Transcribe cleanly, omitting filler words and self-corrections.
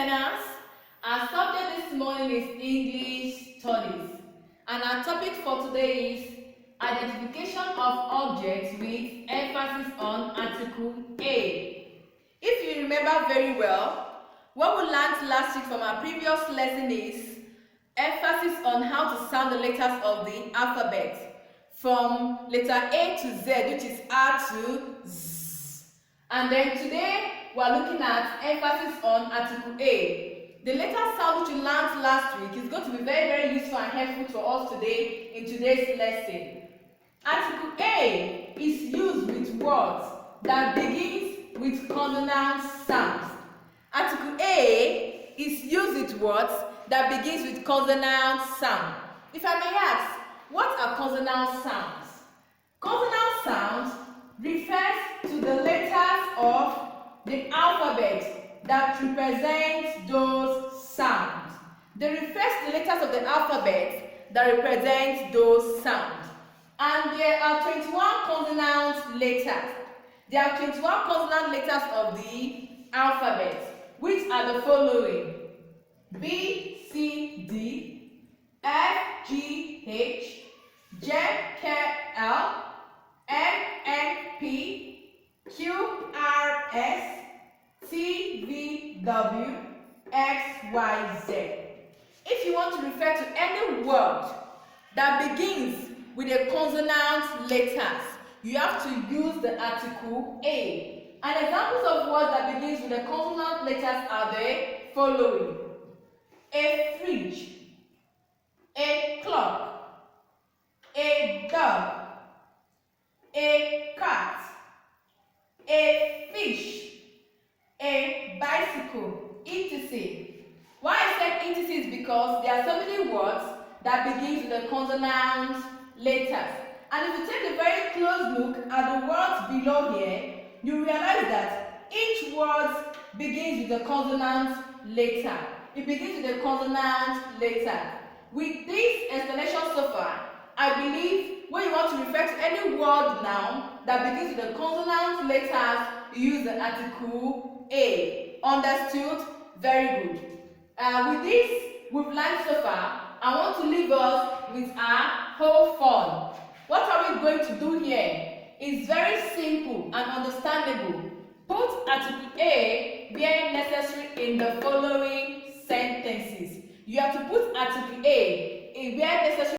learners. Our subject this morning is English Studies, and our topic for today is identification of objects with emphasis on Article A. If you remember very well, what we learned last week from our previous lesson is emphasis on how to sound the letters of the alphabet from letter A to Z, which is R to Z. And then today we are looking at emphasis on Article A. The letter sound which we learned last week is going to be very useful and helpful for us today in today's lesson. Article A is used with words that begins with consonant sounds. Article A is used with words that begins with consonant sound. If I may ask, what are consonant sounds? Consonant sounds refers to the letters of the alphabet that represent those sounds. They refer to the letters of the alphabet that represent those sounds. And there are 21 consonant letters. There are 21 consonant letters of the alphabet, which are the following: B, C, D, F, G, H, J, K, L, M, N, P, Q, R, S, T, V, W, X, Y, Z. If you want to refer to any word that begins with a consonant letters, you have to use the article A. And examples of words that begins with the consonant letters are the following: a fridge, a clock, a dog, a cat, a fish, a bicycle, etc. Why I said etc is because there are so many words that begin with the consonant letters. And if you take a very close look at the words below here, you realize that each word begins with a consonant letter. It begins with a consonant letter. With this explanation so far, I believe when you want to refer to any word now that begins with the consonant letters, you use the article A. Understood? Very good. With this we've learned so far, I want to leave us with our whole fun. What are we going to do here? It's very simple and understandable. Put article A where necessary in the following sentences. You have to put article A where necessary